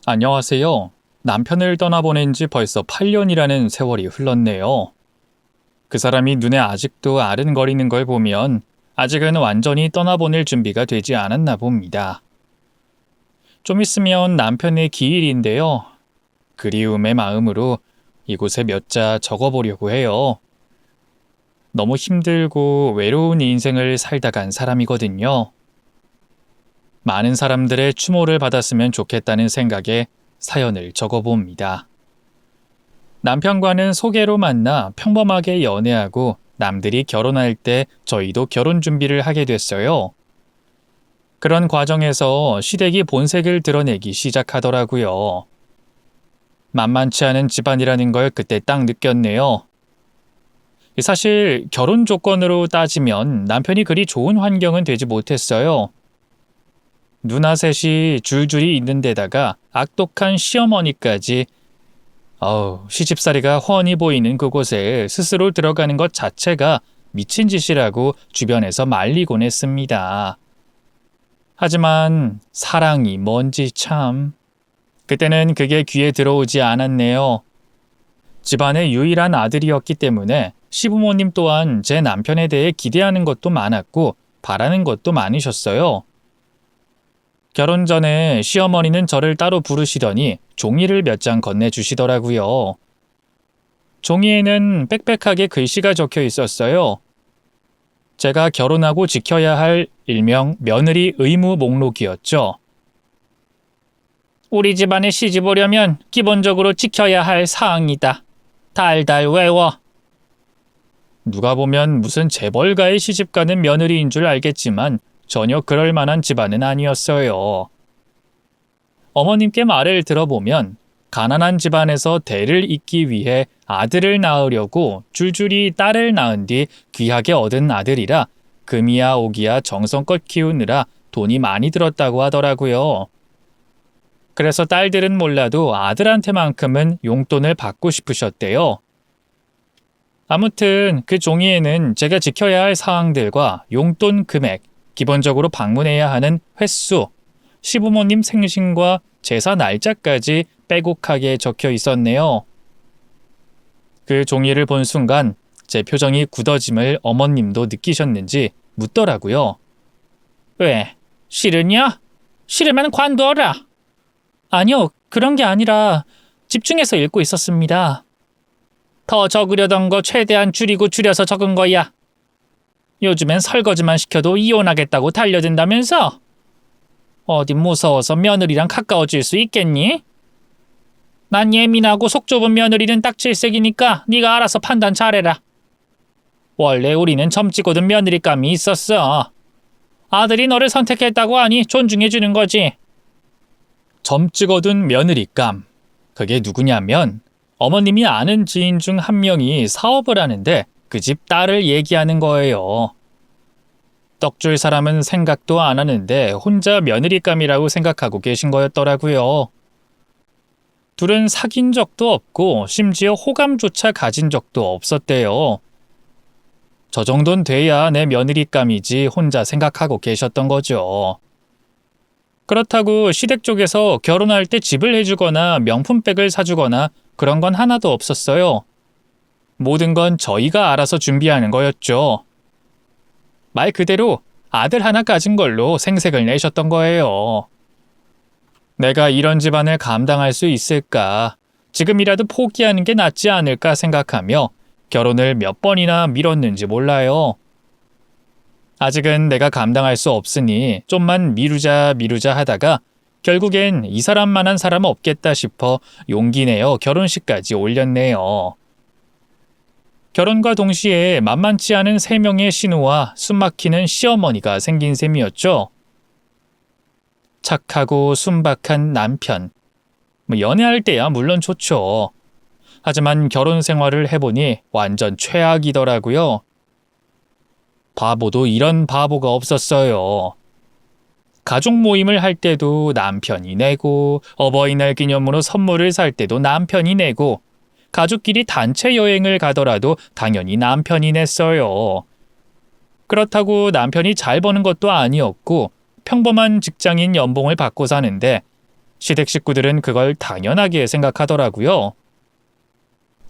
안녕하세요. 남편을 떠나보낸 지 벌써 8년이라는 세월이 흘렀네요. 그 사람이 눈에 아직도 아른거리는 걸 보면 아직은 완전히 떠나보낼 준비가 되지 않았나 봅니다. 좀 있으면 남편의 기일인데요. 그리움의 마음으로 이곳에 몇 자 적어보려고 해요. 너무 힘들고 외로운 인생을 살다 간 사람이거든요. 많은 사람들의 추모를 받았으면 좋겠다는 생각에 사연을 적어봅니다. 남편과는 소개로 만나 평범하게 연애하고 남들이 결혼할 때 저희도 결혼 준비를 하게 됐어요. 그런 과정에서 시댁이 본색을 드러내기 시작하더라고요. 만만치 않은 집안이라는 걸 그때 딱 느꼈네요. 사실 결혼 조건으로 따지면 남편이 그리 좋은 환경은 되지 못했어요. 누나 셋이 줄줄이 있는 데다가 악독한 시어머니까지 시집살이가 훤히 보이는 그곳에 스스로 들어가는 것 자체가 미친 짓이라고 주변에서 말리곤 했습니다. 하지만 사랑이 뭔지 참. 그때는 그게 귀에 들어오지 않았네요. 집안의 유일한 아들이었기 때문에 시부모님 또한 제 남편에 대해 기대하는 것도 많았고 바라는 것도 많으셨어요. 결혼 전에 시어머니는 저를 따로 부르시더니 종이를 몇 장 건네주시더라고요. 종이에는 빽빽하게 글씨가 적혀 있었어요. 제가 결혼하고 지켜야 할 일명 며느리 의무 목록이었죠. 우리 집안에 시집 오려면 기본적으로 지켜야 할 사항이다. 달달 외워. 누가 보면 무슨 재벌가의 시집 가는 며느리인 줄 알겠지만 전혀 그럴 만한 집안은 아니었어요. 어머님께 말을 들어보면 가난한 집안에서 대를 잇기 위해 아들을 낳으려고 줄줄이 딸을 낳은 뒤 귀하게 얻은 아들이라 금이야 오기야 정성껏 키우느라 돈이 많이 들었다고 하더라고요. 그래서 딸들은 몰라도 아들한테만큼은 용돈을 받고 싶으셨대요. 아무튼 그 종이에는 제가 지켜야 할 사항들과 용돈 금액, 기본적으로 방문해야 하는 횟수, 시부모님 생신과 제사 날짜까지 빼곡하게 적혀 있었네요. 그 종이를 본 순간 제 표정이 굳어짐을 어머님도 느끼셨는지 묻더라고요. 왜? 싫으냐? 싫으면 관둬라. 아니요, 그런 게 아니라 집중해서 읽고 있었습니다. 더 적으려던 거 최대한 줄여서 적은 거야. 요즘엔 설거지만 시켜도 이혼하겠다고 달려든다면서? 어디 무서워서 며느리랑 가까워질 수 있겠니? 난 예민하고 속 좁은 며느리는 딱 질색이니까 네가 알아서 판단 잘해라. 원래 우리는 점찍고든 며느리감이 있었어. 아들이 너를 선택했다고 하니 존중해주는 거지. 점찍어둔 며느리감. 그게 누구냐면 어머님이 아는 지인 중 한 명이 사업을 하는데 그 집 딸을 얘기하는 거예요. 떡줄 사람은 생각도 안 하는데 혼자 며느리감이라고 생각하고 계신 거였더라고요. 둘은 사귄 적도 없고 심지어 호감조차 가진 적도 없었대요. 저 정도는 돼야 내 며느리감이지 혼자 생각하고 계셨던 거죠. 그렇다고 시댁 쪽에서 결혼할 때 집을 해주거나 명품백을 사주거나 그런 건 하나도 없었어요. 모든 건 저희가 알아서 준비하는 거였죠. 말 그대로 아들 하나 가진 걸로 생색을 내셨던 거예요. 내가 이런 집안을 감당할 수 있을까? 지금이라도 포기하는 게 낫지 않을까 생각하며 결혼을 몇 번이나 미뤘는지 몰라요. 아직은 내가 감당할 수 없으니 좀만 미루자 하다가 결국엔 이 사람만한 사람 없겠다 싶어 용기 내어 결혼식까지 올렸네요. 결혼과 동시에 만만치 않은 3명의 신우와 숨막히는 시어머니가 생긴 셈이었죠. 착하고 순박한 남편. 연애할 때야 물론 좋죠. 하지만 결혼 생활을 해보니 완전 최악이더라고요. 바보도 이런 바보가 없었어요. 가족 모임을 할 때도 남편이 내고, 어버이날 기념으로 선물을 살 때도 남편이 내고, 가족끼리 단체 여행을 가더라도 당연히 남편이 냈어요. 그렇다고 남편이 잘 버는 것도 아니었고 평범한 직장인 연봉을 받고 사는데 시댁 식구들은 그걸 당연하게 생각하더라고요.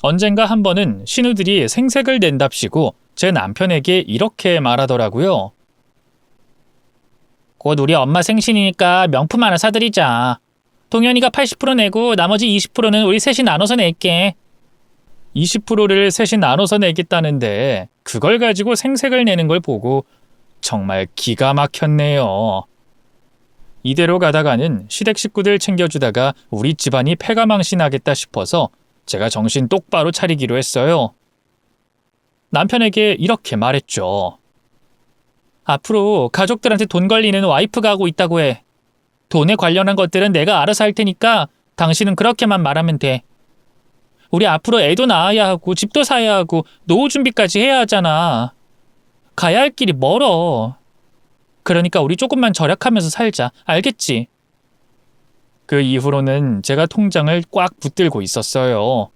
언젠가 한 번은 신우들이 생색을 낸답시고 제 남편에게 이렇게 말하더라고요. 곧 우리 엄마 생신이니까 명품 하나 사드리자. 동현이가 80% 내고 나머지 20%는 우리 셋이 나눠서 낼게. 20%를 셋이 나눠서 내겠다는데 그걸 가지고 생색을 내는 걸 보고 정말 기가 막혔네요. 이대로 가다가는 시댁 식구들 챙겨주다가 우리 집안이 패가망신하겠다 싶어서 제가 정신 똑바로 차리기로 했어요. 남편에게 이렇게 말했죠. 앞으로 가족들한테 돈 걸리는 와이프가 하고 있다고 해. 돈에 관련한 것들은 내가 알아서 할 테니까 당신은 그렇게만 말하면 돼. 우리 앞으로 애도 낳아야 하고 집도 사야 하고 노후 준비까지 해야 하잖아. 가야 할 길이 멀어. 그러니까 우리 조금만 절약하면서 살자. 알겠지? 그 이후로는 제가 통장을 꽉 붙들고 있었어요.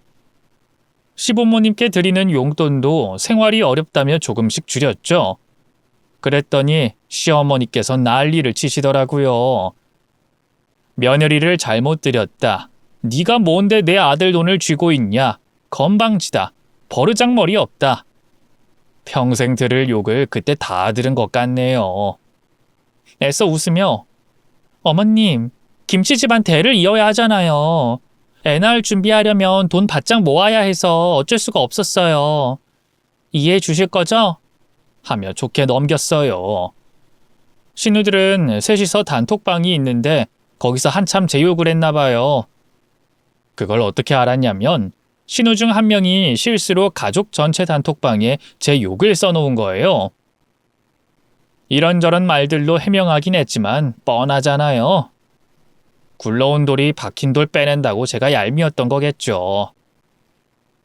시부모님께 드리는 용돈도 생활이 어렵다며 조금씩 줄였죠. 그랬더니 시어머니께서 난리를 치시더라고요. 며느리를 잘못 들였다. 네가 뭔데 내 아들 돈을 쥐고 있냐. 건방지다. 버르장머리 없다. 평생 들을 욕을 그때 다 들은 것 같네요. 애써 웃으며 어머님, 김씨집안 대를 이어야 하잖아요. 애 낳을 준비하려면 돈 바짝 모아야 해서 어쩔 수가 없었어요. 이해해 주실 거죠? 하며 좋게 넘겼어요. 신우들은 셋이서 단톡방이 있는데 거기서 한참 제 욕을 했나 봐요. 그걸 어떻게 알았냐면 신우 중 한 명이 실수로 가족 전체 단톡방에 제 욕을 써놓은 거예요. 이런저런 말들로 해명하긴 했지만 뻔하잖아요. 굴러온 돌이 박힌 돌 빼낸다고 제가 얄미웠던 거겠죠.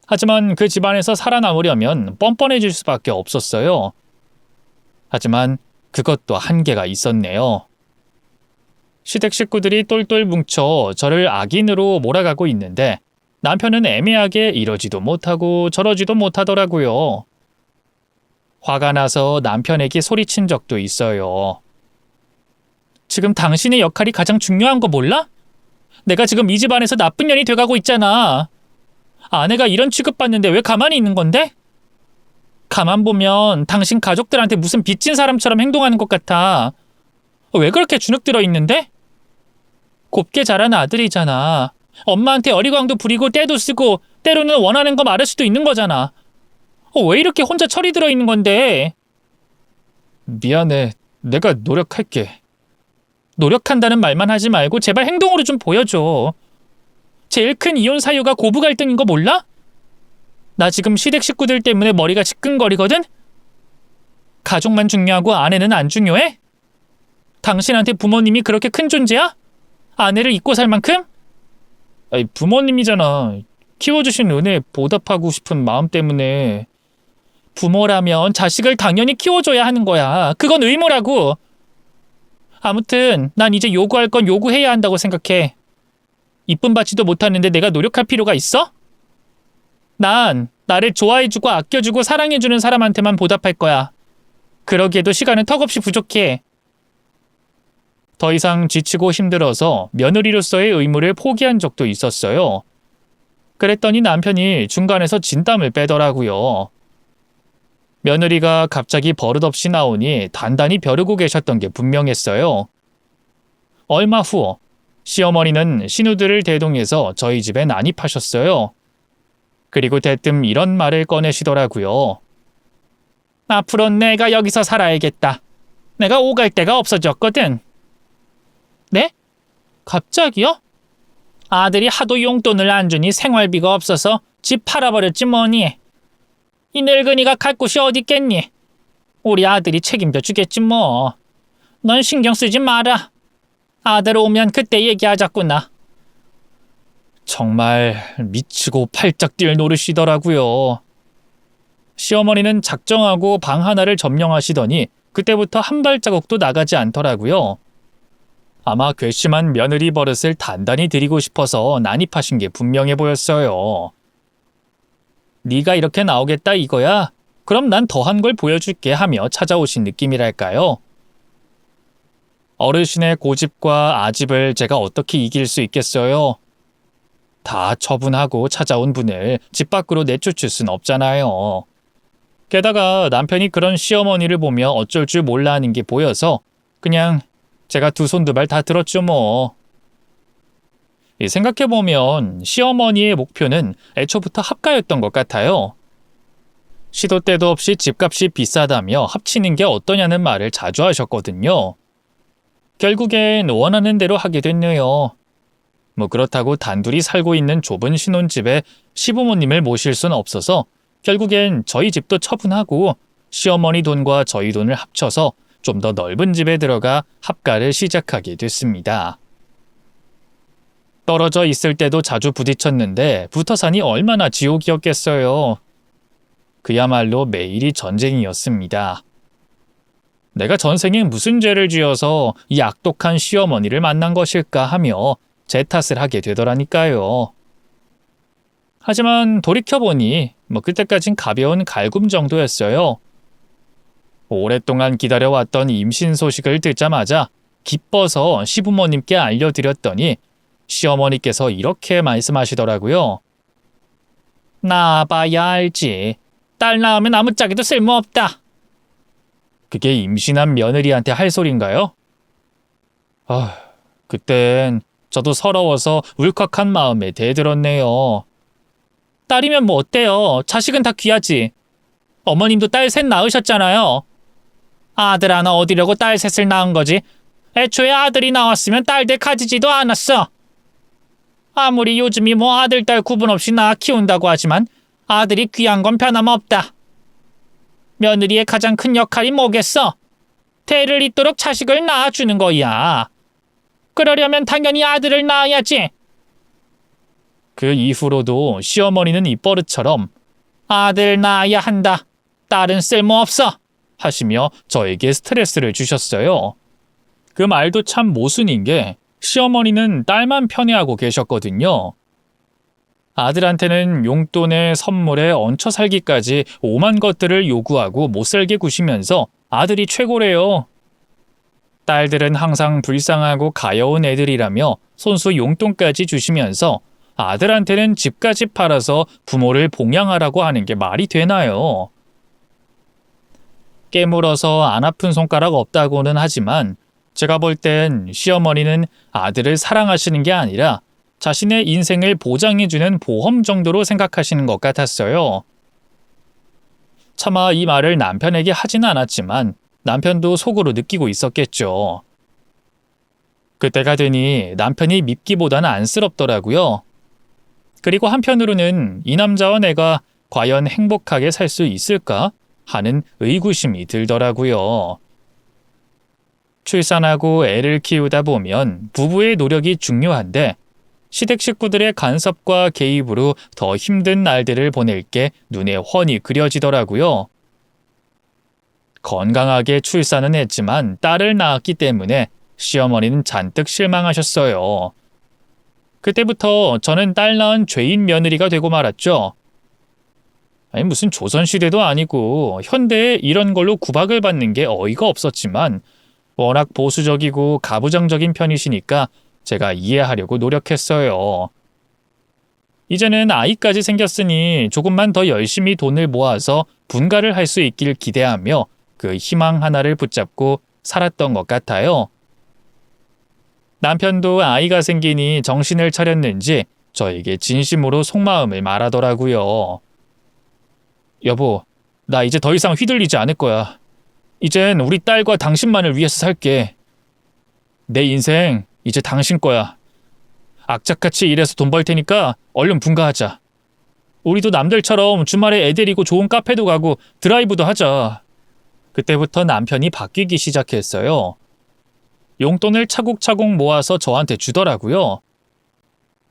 하지만 그 집안에서 살아남으려면 뻔뻔해질 수밖에 없었어요. 하지만 그것도 한계가 있었네요. 시댁 식구들이 똘똘 뭉쳐 저를 악인으로 몰아가고 있는데 남편은 애매하게 이러지도 못하고 저러지도 못하더라고요. 화가 나서 남편에게 소리친 적도 있어요. 지금 당신의 역할이 가장 중요한 거 몰라? 내가 지금 이 집안에서 나쁜 년이 돼가고 있잖아. 아내가 이런 취급받는데 왜 가만히 있는 건데? 가만 보면 당신 가족들한테 무슨 빚진 사람처럼 행동하는 것 같아. 왜 그렇게 주눅 들어 있는데? 곱게 자란 아들이잖아. 엄마한테 어리광도 부리고 떼도 쓰고 때로는 원하는 거 말할 수도 있는 거잖아. 왜 이렇게 혼자 철이 들어 있는 건데? 미안해. 내가 노력할게. 노력한다는 말만 하지 말고 제발 행동으로 좀 보여줘. 제일 큰 이혼 사유가 고부 갈등인 거 몰라? 나 지금 시댁 식구들 때문에 머리가 지끈거리거든? 가족만 중요하고 아내는 안 중요해? 당신한테 부모님이 그렇게 큰 존재야? 아내를 잊고 살 만큼? 아니, 부모님이잖아. 키워주신 은혜에 보답하고 싶은 마음 때문에. 부모라면 자식을 당연히 키워줘야 하는 거야. 그건 의무라고. 아무튼 난 이제 요구할 건 요구해야 한다고 생각해. 이쁨 받지도 못하는데 내가 노력할 필요가 있어? 난 나를 좋아해주고 아껴주고 사랑해주는 사람한테만 보답할 거야. 그러기에도 시간은 턱없이 부족해. 더 이상 지치고 힘들어서 며느리로서의 의무를 포기한 적도 있었어요. 그랬더니 남편이 중간에서 진땀을 빼더라고요. 며느리가 갑자기 버릇없이 나오니 단단히 벼르고 계셨던 게 분명했어요. 얼마 후 시어머니는 신우들을 대동해서 저희 집에 난입하셨어요. 그리고 대뜸 이런 말을 꺼내시더라고요. 앞으로 내가 여기서 살아야겠다. 내가 오갈 데가 없어졌거든. 네? 갑자기요? 아들이 하도 용돈을 안 주니 생활비가 없어서 집 팔아버렸지 뭐니. 이 늙은이가 갈 곳이 어딨겠니? 우리 아들이 책임져 주겠지 뭐. 넌 신경 쓰지 마라. 아들 오면 그때 얘기하자꾸나. 정말 미치고 팔짝 뛸 노릇이더라고요. 시어머니는 작정하고 방 하나를 점령하시더니 그때부터 한 발자국도 나가지 않더라고요. 아마 괘씸한 며느리 버릇을 단단히 드리고 싶어서 난입하신 게 분명해 보였어요. 네가 이렇게 나오겠다 이거야? 그럼 난 더한 걸 보여줄게 하며 찾아오신 느낌이랄까요? 어르신의 고집과 아집을 제가 어떻게 이길 수 있겠어요? 다 처분하고 찾아온 분을 집 밖으로 내쫓을 순 없잖아요. 게다가 남편이 그런 시어머니를 보며 어쩔 줄 몰라 하는 게 보여서 그냥 제가 두 손 두 발 다 들었죠 뭐. 생각해보면 시어머니의 목표는 애초부터 합가였던 것 같아요. 시도 때도 없이 집값이 비싸다며 합치는 게 어떠냐는 말을 자주 하셨거든요. 결국엔 원하는 대로 하게 됐네요. 뭐 그렇다고 단둘이 살고 있는 좁은 신혼집에 시부모님을 모실 순 없어서 결국엔 저희 집도 처분하고 시어머니 돈과 저희 돈을 합쳐서 좀 더 넓은 집에 들어가 합가를 시작하게 됐습니다. 떨어져 있을 때도 자주 부딪혔는데 붙어 사니 얼마나 지옥이었겠어요. 그야말로 매일이 전쟁이었습니다. 내가 전생에 무슨 죄를 지어서 이 악독한 시어머니를 만난 것일까 하며 제 탓을 하게 되더라니까요. 하지만 돌이켜보니 그때까진 가벼운 갈굼 정도였어요. 오랫동안 기다려왔던 임신 소식을 듣자마자 기뻐서 시부모님께 알려드렸더니 시어머니께서 이렇게 말씀하시더라고요. 낳아봐야 알지. 딸 낳으면 아무짝에도 쓸모없다. 그게 임신한 며느리한테 할 소린가요? 그땐 저도 서러워서 울컥한 마음에 대들었네요. 딸이면 뭐 어때요? 자식은 다 귀하지. 어머님도 딸 셋 낳으셨잖아요. 아들 하나 얻으려고 딸 셋을 낳은 거지. 애초에 아들이 나왔으면 딸들 가지지도 않았어. 아무리 요즘이 뭐 아들 딸 구분 없이 낳아 키운다고 하지만 아들이 귀한 건 변함없다. 며느리의 가장 큰 역할이 뭐겠어? 대를 잇도록 자식을 낳아주는 거야. 그러려면 당연히 아들을 낳아야지. 그 이후로도 시어머니는 입버릇처럼 아들 낳아야 한다. 딸은 쓸모없어. 하시며 저에게 스트레스를 주셨어요. 그 말도 참 모순인 게 시어머니는 딸만 편애하고 계셨거든요. 아들한테는 용돈에 선물에 얹혀 살기까지 오만 것들을 요구하고 못살게 구시면서 아들이 최고래요. 딸들은 항상 불쌍하고 가여운 애들이라며 손수 용돈까지 주시면서 아들한테는 집까지 팔아서 부모를 봉양하라고 하는 게 말이 되나요? 깨물어서 안 아픈 손가락 없다고는 하지만 제가 볼 땐 시어머니는 아들을 사랑하시는 게 아니라 자신의 인생을 보장해주는 보험 정도로 생각하시는 것 같았어요. 차마 이 말을 남편에게 하진 않았지만 남편도 속으로 느끼고 있었겠죠. 그때가 되니 남편이 밉기보다는 안쓰럽더라고요. 그리고 한편으로는 이 남자와 내가 과연 행복하게 살 수 있을까 하는 의구심이 들더라고요. 출산하고 애를 키우다 보면 부부의 노력이 중요한데 시댁 식구들의 간섭과 개입으로 더 힘든 날들을 보낼 게 눈에 훤히 그려지더라고요. 건강하게 출산은 했지만 딸을 낳았기 때문에 시어머니는 잔뜩 실망하셨어요. 그때부터 저는 딸 낳은 죄인 며느리가 되고 말았죠. 아니 무슨 조선시대도 아니고 현대에 이런 걸로 구박을 받는 게 어이가 없었지만 워낙 보수적이고 가부장적인 편이시니까 제가 이해하려고 노력했어요. 이제는 아이까지 생겼으니 조금만 더 열심히 돈을 모아서 분가를 할 수 있길 기대하며 그 희망 하나를 붙잡고 살았던 것 같아요. 남편도 아이가 생기니 정신을 차렸는지 저에게 진심으로 속마음을 말하더라고요. 여보, 나 이제 더 이상 휘둘리지 않을 거야. 이젠 우리 딸과 당신만을 위해서 살게. 내 인생 이제 당신 거야. 악착같이 일해서 돈 벌 테니까 얼른 분가하자. 우리도 남들처럼 주말에 애 데리고 좋은 카페도 가고 드라이브도 하자. 그때부터 남편이 바뀌기 시작했어요. 용돈을 차곡차곡 모아서 저한테 주더라고요.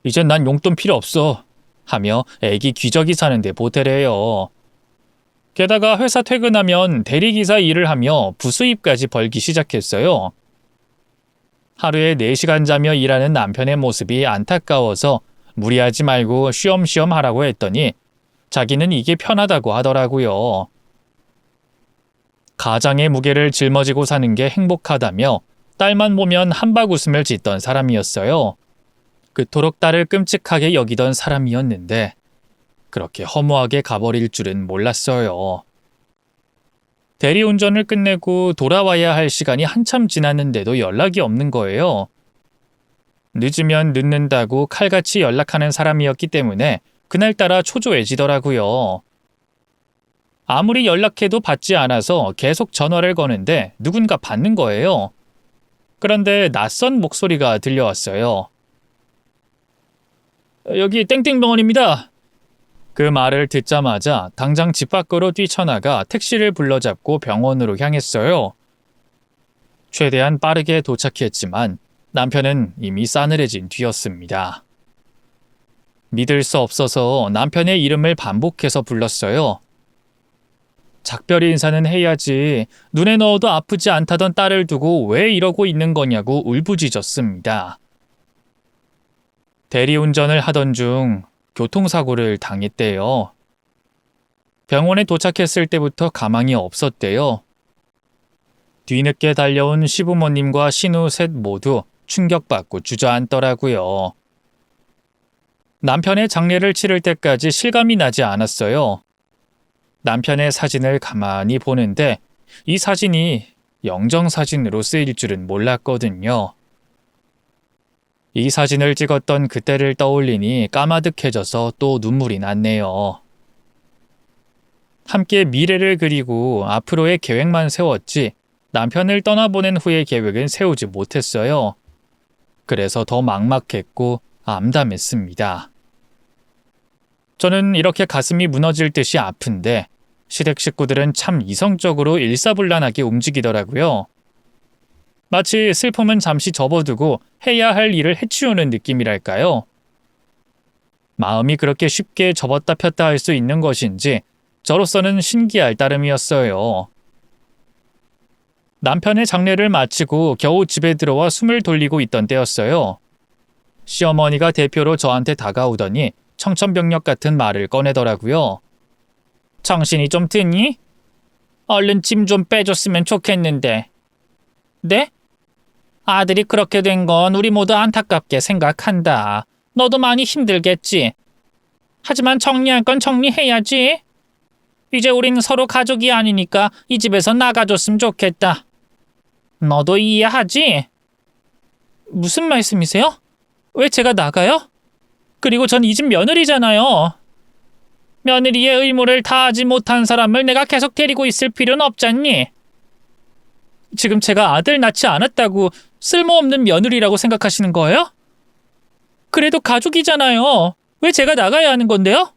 이젠 난 용돈 필요 없어 하며 애기 기저귀 사는데 보태래요. 게다가 회사 퇴근하면 대리기사 일을 하며 부수입까지 벌기 시작했어요. 하루에 4시간 자며 일하는 남편의 모습이 안타까워서 무리하지 말고 쉬엄쉬엄 하라고 했더니 자기는 이게 편하다고 하더라고요. 가장의 무게를 짊어지고 사는 게 행복하다며 딸만 보면 한박 웃음을 짓던 사람이었어요. 그토록 딸을 끔찍하게 여기던 사람이었는데 그렇게 허무하게 가버릴 줄은 몰랐어요. 대리운전을 끝내고 돌아와야 할 시간이 한참 지났는데도 연락이 없는 거예요. 늦으면 늦는다고 칼같이 연락하는 사람이었기 때문에 그날따라 초조해지더라고요. 아무리 연락해도 받지 않아서 계속 전화를 거는데 누군가 받는 거예요. 그런데 낯선 목소리가 들려왔어요. 여기 땡땡병원입니다. 그 말을 듣자마자 당장 집 밖으로 뛰쳐나가 택시를 불러잡고 병원으로 향했어요. 최대한 빠르게 도착했지만 남편은 이미 싸늘해진 뒤였습니다. 믿을 수 없어서 남편의 이름을 반복해서 불렀어요. 작별 인사는 해야지 눈에 넣어도 아프지 않다던 딸을 두고 왜 이러고 있는 거냐고 울부짖었습니다. 대리운전을 하던 중 교통사고를 당했대요. 병원에 도착했을 때부터 가망이 없었대요. 뒤늦게 달려온 시부모님과 신우 셋 모두 충격받고 주저앉더라고요. 남편의 장례를 치를 때까지 실감이 나지 않았어요. 남편의 사진을 가만히 보는데 이 사진이 영정사진으로 쓰일 줄은 몰랐거든요. 이 사진을 찍었던 그때를 떠올리니 까마득해져서 또 눈물이 났네요. 함께 미래를 그리고 앞으로의 계획만 세웠지 남편을 떠나보낸 후의 계획은 세우지 못했어요. 그래서 더 막막했고 암담했습니다. 저는 이렇게 가슴이 무너질 듯이 아픈데 시댁 식구들은 참 이성적으로 일사불란하게 움직이더라고요. 마치 슬픔은 잠시 접어두고 해야 할 일을 해치우는 느낌이랄까요? 마음이 그렇게 쉽게 접었다 폈다 할 수 있는 것인지 저로서는 신기할 따름이었어요. 남편의 장례를 마치고 겨우 집에 들어와 숨을 돌리고 있던 때였어요. 시어머니가 대표로 저한테 다가오더니 청천벽력 같은 말을 꺼내더라고요. 정신이 좀 드니? 얼른 짐 좀 빼줬으면 좋겠는데. 네? 아들이 그렇게 된 건 우리 모두 안타깝게 생각한다. 너도 많이 힘들겠지. 하지만 정리할 건 정리해야지. 이제 우린 서로 가족이 아니니까 이 집에서 나가줬으면 좋겠다. 너도 이해하지? 무슨 말씀이세요? 왜 제가 나가요? 그리고 전 이 집 며느리잖아요. 며느리의 의무를 다하지 못한 사람을 내가 계속 데리고 있을 필요는 없잖니. 지금 제가 아들 낳지 않았다고 쓸모없는 며느리라고 생각하시는 거예요? 그래도 가족이잖아요. 왜 제가 나가야 하는 건데요?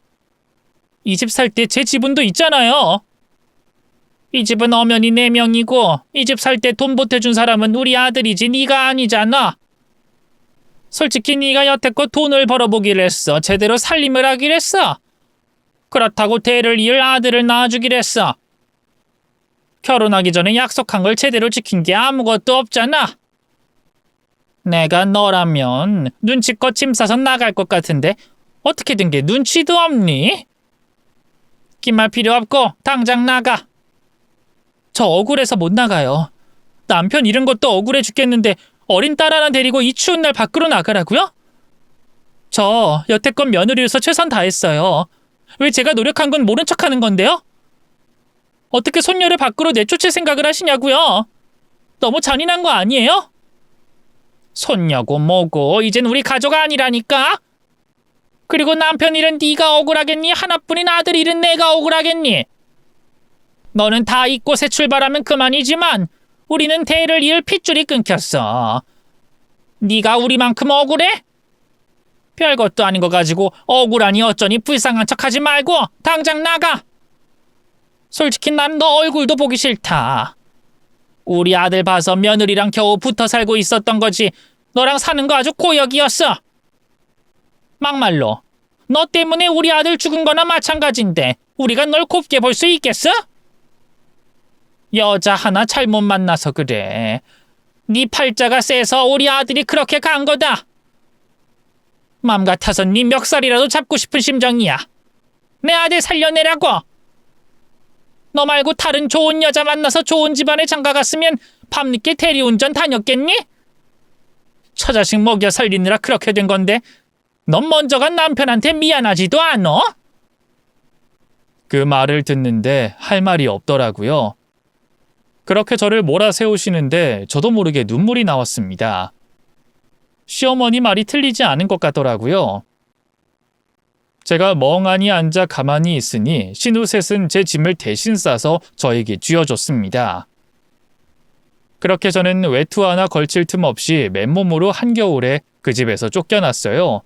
이 집 살 때 제 지분도 있잖아요. 이 집은 엄연히 내 명이고 이 집 살 때 돈 보태준 사람은 우리 아들이지 네가 아니잖아. 솔직히 네가 여태껏 돈을 벌어보기를 했어. 제대로 살림을 하기를 했어. 그렇다고 대를 이을 아들을 낳아주기를 했어. 결혼하기 전에 약속한 걸 제대로 지킨 게 아무것도 없잖아. 내가 너라면 눈치껏 짐 싸서 나갈 것 같은데 어떻게 된 게 눈치도 없니? 긴 말 필요 없고 당장 나가. 저 억울해서 못 나가요. 남편 잃은 것도 억울해 죽겠는데 어린 딸 하나 데리고 이 추운 날 밖으로 나가라고요? 저 여태껏 며느리로서 최선 다했어요. 왜 제가 노력한 건 모른 척하는 건데요? 어떻게 손녀를 밖으로 내쫓을 생각을 하시냐고요? 너무 잔인한 거 아니에요? 손녀고 뭐고 이젠 우리 가족 아니라니까? 그리고 남편 일은 네가 억울하겠니? 하나뿐인 아들 일은 내가 억울하겠니? 너는 다 잊고 새 출발하면 그만이지만 우리는 대를 이을 핏줄이 끊겼어. 네가 우리만큼 억울해? 별것도 아닌 거 가지고 억울하니 어쩌니 불쌍한 척하지 말고 당장 나가. 솔직히 난 너 얼굴도 보기 싫다. 우리 아들 봐서 며느리랑 겨우 붙어 살고 있었던 거지 너랑 사는 거 아주 고역이었어. 막말로 너 때문에 우리 아들 죽은 거나 마찬가지인데 우리가 널 곱게 볼 수 있겠어? 여자 하나 잘못 만나서 그래. 네 팔자가 세서 우리 아들이 그렇게 간 거다. 맘 같아서 네 멱살이라도 잡고 싶은 심정이야. 내 아들 살려내라고. 너 말고 다른 좋은 여자 만나서 좋은 집안에 장가갔으면 밤늦게 대리운전 다녔겠니? 처자식 먹여 살리느라 그렇게 된 건데 넌 먼저 간 남편한테 미안하지도 않어? 그 말을 듣는데 할 말이 없더라고요. 그렇게 저를 몰아세우시는데 저도 모르게 눈물이 나왔습니다. 시어머니 말이 틀리지 않은 것 같더라고요. 제가 멍하니 앉아 가만히 있으니 신우셋은 제 짐을 대신 싸서 저에게 쥐어줬습니다. 그렇게 저는 외투 하나 걸칠 틈 없이 맨몸으로 한겨울에 그 집에서 쫓겨났어요.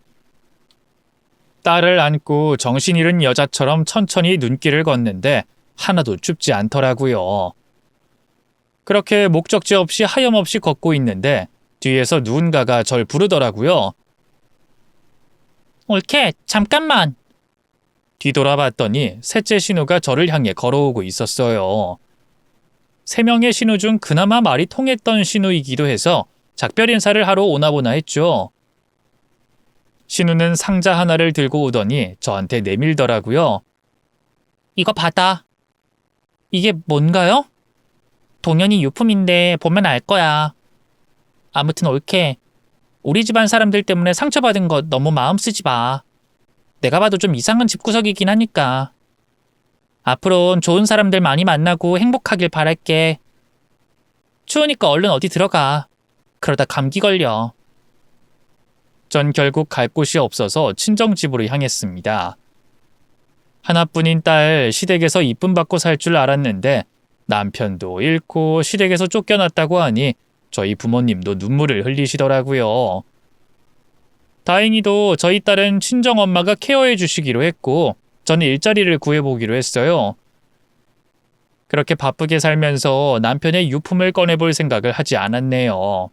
딸을 안고 정신 잃은 여자처럼 천천히 눈길을 걷는데 하나도 춥지 않더라고요. 그렇게 목적지 없이 하염없이 걷고 있는데 뒤에서 누군가가 절 부르더라고요. 올케, 잠깐만. 뒤돌아봤더니 셋째 신우가 저를 향해 걸어오고 있었어요. 3명의 신우 중 그나마 말이 통했던 신우이기도 해서 작별 인사를 하러 오나 보나 했죠. 신우는 상자 하나를 들고 오더니 저한테 내밀더라고요. 이거 받아. 이게 뭔가요? 동현이 유품인데 보면 알 거야. 아무튼 올케, 우리 집안 사람들 때문에 상처받은 거 너무 마음 쓰지 마. 내가 봐도 좀 이상한 집구석이긴 하니까. 앞으론 좋은 사람들 많이 만나고 행복하길 바랄게. 추우니까 얼른 어디 들어가. 그러다 감기 걸려. 전 결국 갈 곳이 없어서 친정집으로 향했습니다. 하나뿐인 딸 시댁에서 이쁨 받고 살 줄 알았는데 남편도 잃고 시댁에서 쫓겨났다고 하니 저희 부모님도 눈물을 흘리시더라고요. 다행히도 저희 딸은 친정엄마가 케어해 주시기로 했고 저는 일자리를 구해보기로 했어요. 그렇게 바쁘게 살면서 남편의 유품을 꺼내볼 생각을 하지 않았네요.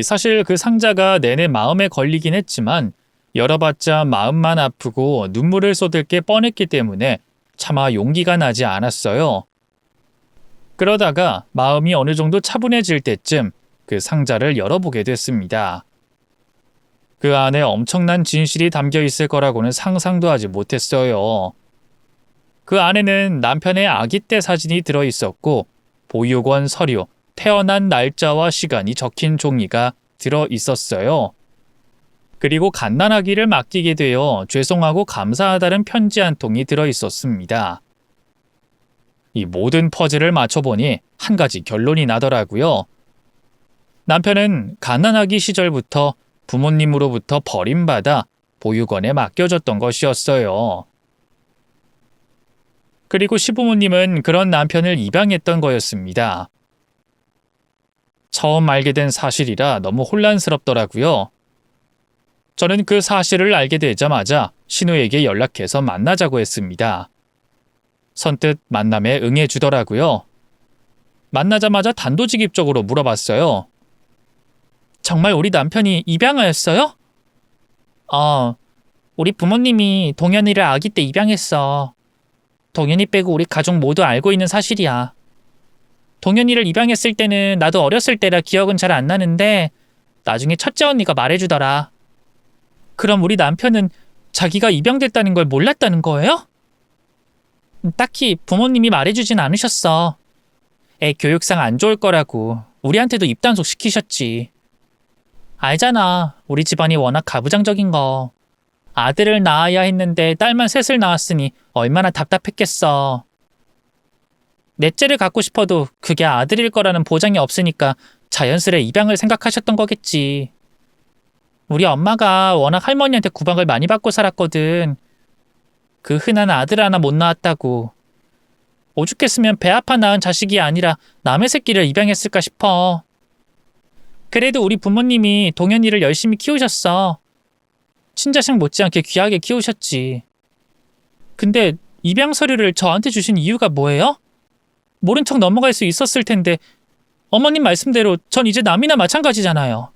사실 그 상자가 내내 마음에 걸리긴 했지만 열어봤자 마음만 아프고 눈물을 쏟을 게 뻔했기 때문에 차마 용기가 나지 않았어요. 그러다가 마음이 어느 정도 차분해질 때쯤 그 상자를 열어보게 됐습니다. 그 안에 엄청난 진실이 담겨 있을 거라고는 상상도 하지 못했어요. 그 안에는 남편의 아기 때 사진이 들어있었고 보육원 서류, 태어난 날짜와 시간이 적힌 종이가 들어있었어요. 그리고 갓난아기를 맡기게 되어 죄송하고 감사하다는 편지 한 통이 들어있었습니다. 이 모든 퍼즐을 맞춰보니 한 가지 결론이 나더라고요. 남편은 갓난아기 시절부터 부모님으로부터 버림받아 보육원에 맡겨졌던 것이었어요. 그리고 시부모님은 그런 남편을 입양했던 거였습니다. 처음 알게 된 사실이라 너무 혼란스럽더라고요. 저는 그 사실을 알게 되자마자 신우에게 연락해서 만나자고 했습니다. 선뜻 만남에 응해주더라고요. 만나자마자 단도직입적으로 물어봤어요. 정말 우리 남편이 입양하였어요? 우리 부모님이 동현이를 아기 때 입양했어. 동현이 빼고 우리 가족 모두 알고 있는 사실이야. 동현이를 입양했을 때는 나도 어렸을 때라 기억은 잘 안 나는데 나중에 첫째 언니가 말해주더라. 그럼 우리 남편은 자기가 입양됐다는 걸 몰랐다는 거예요? 딱히 부모님이 말해주진 않으셨어. 애 교육상 안 좋을 거라고 우리한테도 입단속 시키셨지. 알잖아. 우리 집안이 워낙 가부장적인 거. 아들을 낳아야 했는데 딸만 셋을 낳았으니 얼마나 답답했겠어. 넷째를 갖고 싶어도 그게 아들일 거라는 보장이 없으니까 자연스레 입양을 생각하셨던 거겠지. 우리 엄마가 워낙 할머니한테 구박을 많이 받고 살았거든. 그 흔한 아들 하나 못 낳았다고. 오죽했으면 배 아파 낳은 자식이 아니라 남의 새끼를 입양했을까 싶어. 그래도 우리 부모님이 동현이를 열심히 키우셨어. 친자식 못지않게 귀하게 키우셨지. 근데 입양 서류를 저한테 주신 이유가 뭐예요? 모른 척 넘어갈 수 있었을 텐데 어머님 말씀대로 전 이제 남이나 마찬가지잖아요.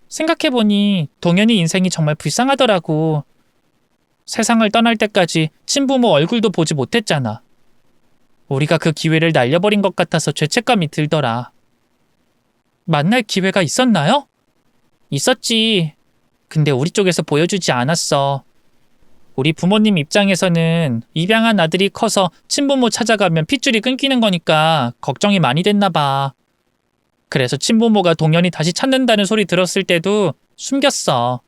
생각해보니 동현이 인생이 정말 불쌍하더라고. 세상을 떠날 때까지 친부모 얼굴도 보지 못했잖아. 우리가 그 기회를 날려버린 것 같아서 죄책감이 들더라. 만날 기회가 있었나요? 있었지. 근데 우리 쪽에서 보여주지 않았어. 우리 부모님 입장에서는 입양한 아들이 커서 친부모 찾아가면 핏줄이 끊기는 거니까 걱정이 많이 됐나 봐. 그래서 친부모가 동현이 다시 찾는다는 소리 들었을 때도 숨겼어.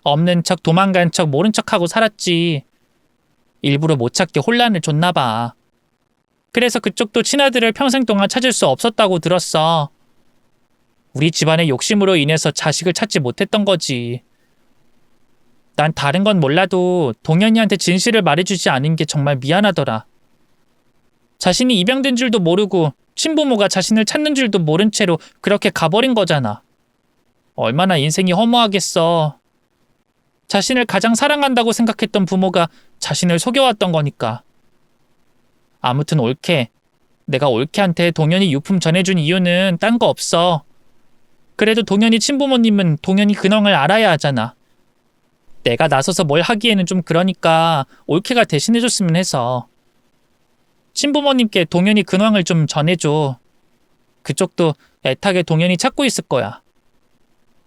없는 척 도망간 척 모른 척하고 살았지. 일부러 못 찾게 혼란을 줬나 봐. 그래서 그쪽도 친아들을 평생 동안 찾을 수 없었다고 들었어. 우리 집안의 욕심으로 인해서 자식을 찾지 못했던 거지. 난 다른 건 몰라도 동현이한테 진실을 말해주지 않은 게 정말 미안하더라. 자신이 입양된 줄도 모르고 친부모가 자신을 찾는 줄도 모른 채로 그렇게 가버린 거잖아. 얼마나 인생이 허무하겠어. 자신을 가장 사랑한다고 생각했던 부모가 자신을 속여왔던 거니까. 아무튼 올케. 내가 올케한테 동현이 유품 전해준 이유는 딴 거 없어. 그래도 동현이 친부모님은 동현이 근황을 알아야 하잖아. 내가 나서서 뭘 하기에는 좀 그러니까 올케가 대신해줬으면 해서. 친부모님께 동현이 근황을 좀 전해줘. 그쪽도 애타게 동현이 찾고 있을 거야.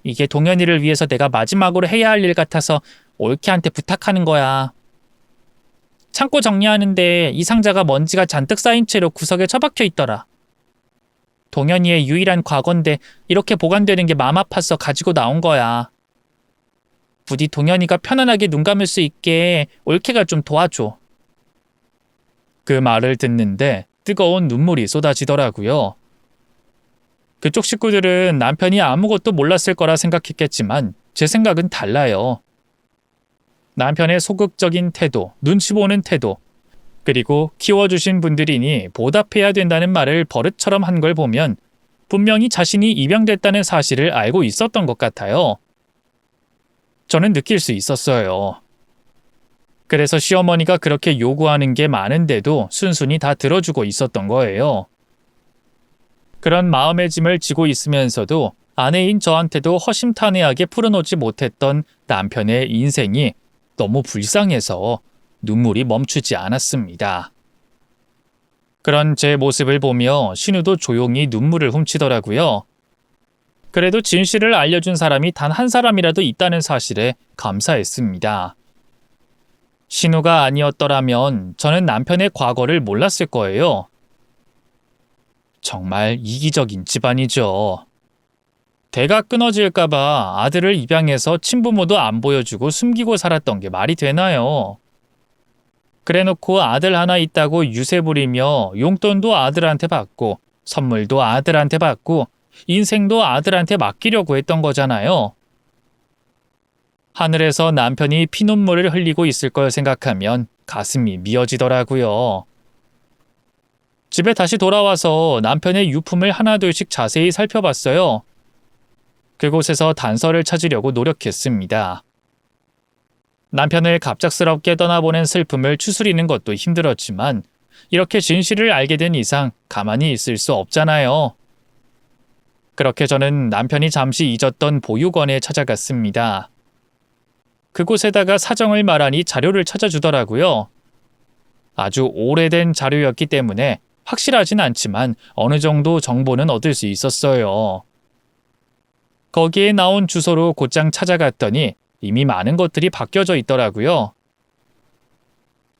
이게 동현이를 위해서 내가 마지막으로 해야 할 일 같아서 올케한테 부탁하는 거야. 창고 정리하는데 이 상자가 먼지가 잔뜩 쌓인 채로 구석에 처박혀 있더라. 동현이의 유일한 과거인데 이렇게 보관되는 게 마음 아파서 가지고 나온 거야. 부디 동현이가 편안하게 눈 감을 수 있게 올케가 좀 도와줘. 그 말을 듣는데 뜨거운 눈물이 쏟아지더라고요. 그쪽 식구들은 남편이 아무것도 몰랐을 거라 생각했겠지만 제 생각은 달라요. 남편의 소극적인 태도, 눈치 보는 태도, 그리고 키워주신 분들이니 보답해야 된다는 말을 버릇처럼 한 걸 보면 분명히 자신이 입양됐다는 사실을 알고 있었던 것 같아요. 저는 느낄 수 있었어요. 그래서 시어머니가 그렇게 요구하는 게 많은데도 순순히 다 들어주고 있었던 거예요. 그런 마음의 짐을 지고 있으면서도 아내인 저한테도 허심탄회하게 풀어놓지 못했던 남편의 인생이 너무 불쌍해서 눈물이 멈추지 않았습니다. 그런 제 모습을 보며 신우도 조용히 눈물을 훔치더라고요. 그래도 진실을 알려준 사람이 단 한 사람이라도 있다는 사실에 감사했습니다. 신우가 아니었더라면 저는 남편의 과거를 몰랐을 거예요. 정말 이기적인 집안이죠. 대가 끊어질까봐 아들을 입양해서 친부모도 안 보여주고 숨기고 살았던 게 말이 되나요? 그래놓고 아들 하나 있다고 유세 부리며 용돈도 아들한테 받고 선물도 아들한테 받고 인생도 아들한테 맡기려고 했던 거잖아요. 하늘에서 남편이 피눈물을 흘리고 있을 걸 생각하면 가슴이 미어지더라고요. 집에 다시 돌아와서 남편의 유품을 하나둘씩 자세히 살펴봤어요. 그곳에서 단서를 찾으려고 노력했습니다. 남편을 갑작스럽게 떠나보낸 슬픔을 추스리는 것도 힘들었지만 이렇게 진실을 알게 된 이상 가만히 있을 수 없잖아요. 그렇게 저는 남편이 잠시 잊었던 보육원에 찾아갔습니다. 그곳에다가 사정을 말하니 자료를 찾아주더라고요. 아주 오래된 자료였기 때문에 확실하진 않지만 어느 정도 정보는 얻을 수 있었어요. 거기에 나온 주소로 곧장 찾아갔더니 이미 많은 것들이 바뀌어져 있더라고요.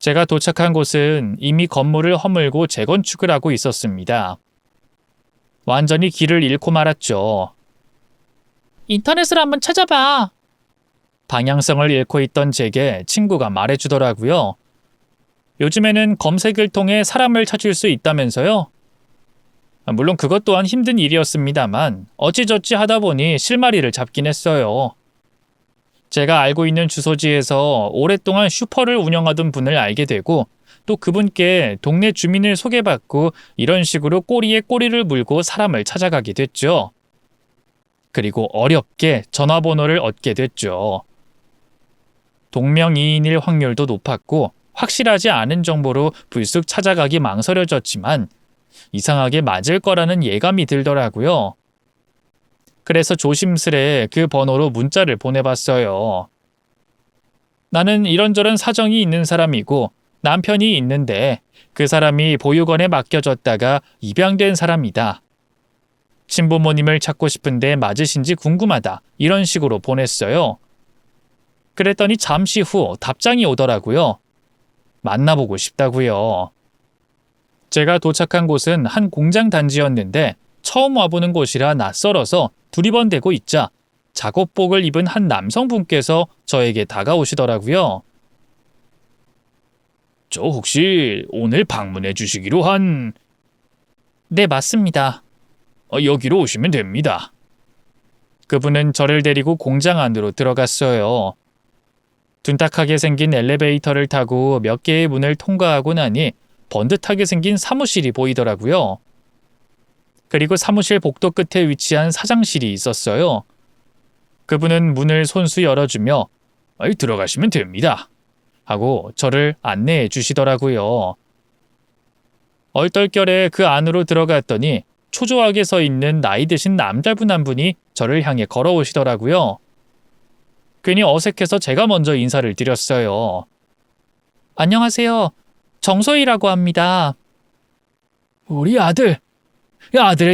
제가 도착한 곳은 이미 건물을 허물고 재건축을 하고 있었습니다. 완전히 길을 잃고 말았죠. 인터넷을 한번 찾아봐. 방향성을 잃고 있던 제게 친구가 말해주더라고요. 요즘에는 검색을 통해 사람을 찾을 수 있다면서요? 물론 그것 또한 힘든 일이었습니다만 어찌저찌 하다 보니 실마리를 잡긴 했어요. 제가 알고 있는 주소지에서 오랫동안 슈퍼를 운영하던 분을 알게 되고 또 그분께 동네 주민을 소개받고 이런 식으로 꼬리에 꼬리를 물고 사람을 찾아가게 됐죠. 그리고 어렵게 전화번호를 얻게 됐죠. 동명이인일 확률도 높았고 확실하지 않은 정보로 불쑥 찾아가기 망설여졌지만 이상하게 맞을 거라는 예감이 들더라고요. 그래서 조심스레 그 번호로 문자를 보내봤어요. 나는 이런저런 사정이 있는 사람이고 남편이 있는데 그 사람이 보육원에 맡겨졌다가 입양된 사람이다. 친부모님을 찾고 싶은데 맞으신지 궁금하다. 이런 식으로 보냈어요. 그랬더니 잠시 후 답장이 오더라고요. 만나보고 싶다고요. 제가 도착한 곳은 한 공장 단지였는데 처음 와보는 곳이라 낯설어서 두리번대고 있자 작업복을 입은 한 남성분께서 저에게 다가오시더라고요. 저 혹시 오늘 방문해 주시기로 한... 네, 맞습니다. 여기로 오시면 됩니다. 그분은 저를 데리고 공장 안으로 들어갔어요. 둔탁하게 생긴 엘리베이터를 타고 몇 개의 문을 통과하고 나니 번듯하게 생긴 사무실이 보이더라고요. 그리고 사무실 복도 끝에 위치한 사장실이 있었어요. 그분은 문을 손수 열어주며 들어가시면 됩니다 하고 저를 안내해 주시더라고요. 얼떨결에 그 안으로 들어갔더니 초조하게 서 있는 나이 드신 남자분 한 분이 저를 향해 걸어오시더라고요. 괜히 어색해서 제가 먼저 인사를 드렸어요. 안녕하세요. 정소희라고 합니다. 우리 아들에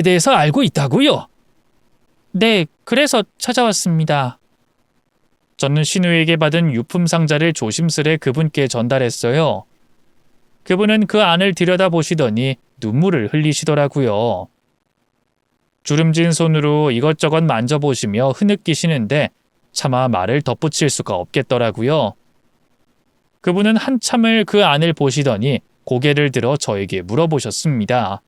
대해서 알고 있다고요? 네, 그래서 찾아왔습니다. 저는 신우에게 받은 유품 상자를 조심스레 그분께 전달했어요. 그분은 그 안을 들여다보시더니 눈물을 흘리시더라고요. 주름진 손으로 이것저것 만져보시며 흐느끼시는데 차마 말을 덧붙일 수가 없겠더라고요. 그분은 한참을 그 안을 보시더니 고개를 들어 저에게 물어보셨습니다.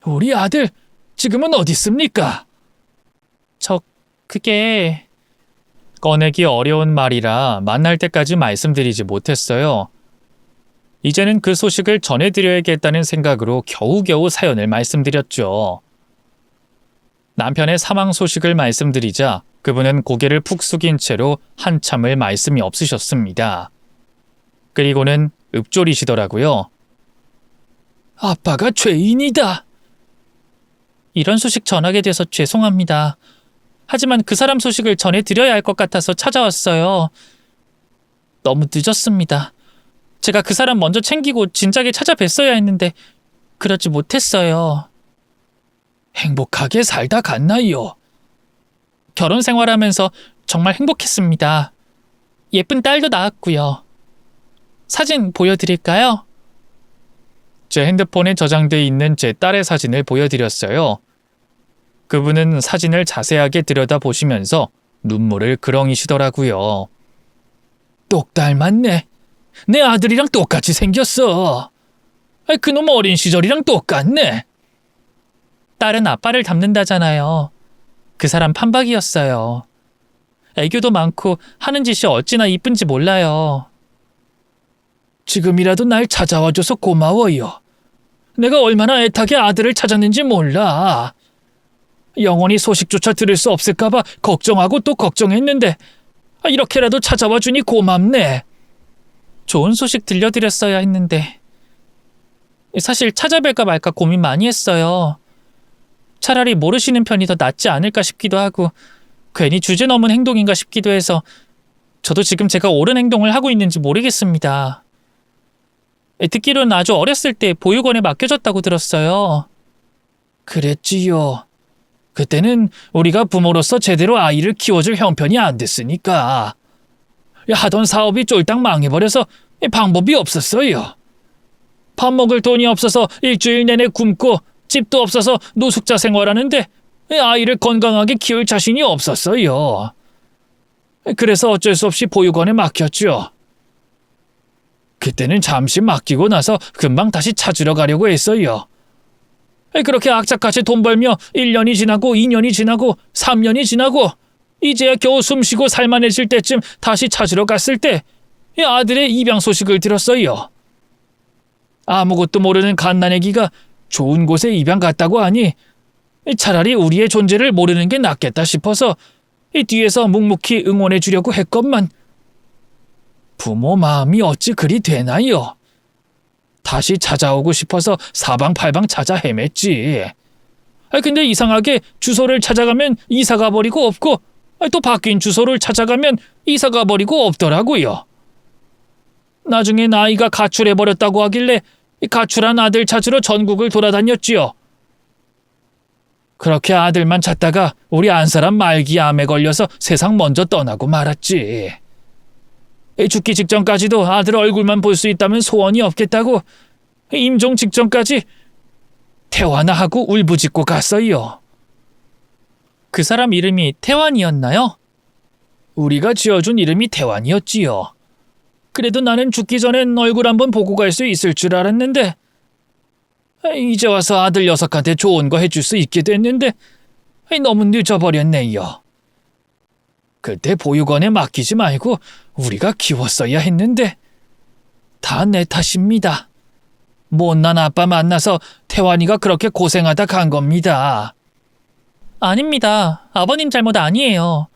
우리 아들 지금은 어디 있습니까? 그게... 꺼내기 어려운 말이라 만날 때까지 말씀드리지 못했어요. 이제는 그 소식을 전해드려야겠다는 생각으로 겨우겨우 사연을 말씀드렸죠. 남편의 사망 소식을 말씀드리자 그분은 고개를 푹 숙인 채로 한참을 말씀이 없으셨습니다. 그리고는 읊조리시더라고요. 아빠가 죄인이다. 이런 소식 전하게 돼서 죄송합니다. 하지만 그 사람 소식을 전해드려야 할 것 같아서 찾아왔어요. 너무 늦었습니다. 제가 그 사람 먼저 챙기고 진작에 찾아뵀어야 했는데 그러지 못했어요. 행복하게 살다 갔나요? 결혼 생활하면서 정말 행복했습니다. 예쁜 딸도 낳았고요. 사진 보여드릴까요? 제 핸드폰에 저장돼 있는 제 딸의 사진을 보여드렸어요. 그분은 사진을 자세하게 들여다보시면서 눈물을 그렁이시더라고요. 똑 닮았네. 내 아들이랑 똑같이 생겼어. 그놈 어린 시절이랑 똑같네. 딸은 아빠를 닮는다잖아요. 그 사람 판박이었어요. 애교도 많고 하는 짓이 어찌나 이쁜지 몰라요. 지금이라도 날 찾아와줘서 고마워요. 내가 얼마나 애타게 아들을 찾았는지 몰라. 영원히 소식조차 들을 수 없을까봐 걱정하고 또 걱정했는데 이렇게라도 찾아와 주니 고맙네. 좋은 소식 들려드렸어야 했는데 사실 찾아뵐까 말까 고민 많이 했어요. 차라리 모르시는 편이 더 낫지 않을까 싶기도 하고 괜히 주제 넘은 행동인가 싶기도 해서 저도 지금 제가 옳은 행동을 하고 있는지 모르겠습니다. 듣기로는 아주 어렸을 때 보육원에 맡겨졌다고 들었어요. 그랬지요. 그때는 우리가 부모로서 제대로 아이를 키워줄 형편이 안 됐으니까. 하던 사업이 쫄딱 망해버려서 방법이 없었어요. 밥 먹을 돈이 없어서 일주일 내내 굶고 집도 없어서 노숙자 생활하는데 아이를 건강하게 키울 자신이 없었어요. 그래서 어쩔 수 없이 보육원에 맡겼죠. 그때는 잠시 맡기고 나서 금방 다시 찾으러 가려고 했어요. 그렇게 악착같이 돈 벌며 1년이 지나고 2년이 지나고 3년이 지나고 이제야 겨우 숨쉬고 살만해질 때쯤 다시 찾으러 갔을 때 아들의 입양 소식을 들었어요. 아무것도 모르는 갓난아기가 좋은 곳에 입양 갔다고 하니 차라리 우리의 존재를 모르는 게 낫겠다 싶어서 뒤에서 묵묵히 응원해 주려고 했건만 부모 마음이 어찌 그리 되나요? 다시 찾아오고 싶어서 사방팔방 찾아 헤맸지. 근데 이상하게 주소를 찾아가면 이사가 버리고 없고 또 바뀐 주소를 찾아가면 이사가 버리고 없더라고요. 나중에 아이가 가출해버렸다고 하길래 가출한 아들 찾으러 전국을 돌아다녔지요. 그렇게 아들만 찾다가 우리 안사람 말기암에 걸려서 세상 먼저 떠나고 말았지. 죽기 직전까지도 아들 얼굴만 볼 수 있다면 소원이 없겠다고 임종 직전까지 태환아 하고 울부짖고 갔어요. 그 사람 이름이 태환이었나요? 우리가 지어준 이름이 태환이었지요. 그래도 나는 죽기 전엔 얼굴 한번 보고 갈 수 있을 줄 알았는데 이제 와서 아들 녀석한테 좋은 거 해줄 수 있게 됐는데 너무 늦어버렸네요. 그때 보육원에 맡기지 말고 우리가 키웠어야 했는데 다 내 탓입니다. 못난 아빠 만나서 태환이가 그렇게 고생하다 간 겁니다. 아닙니다. 아버님 잘못 아니에요.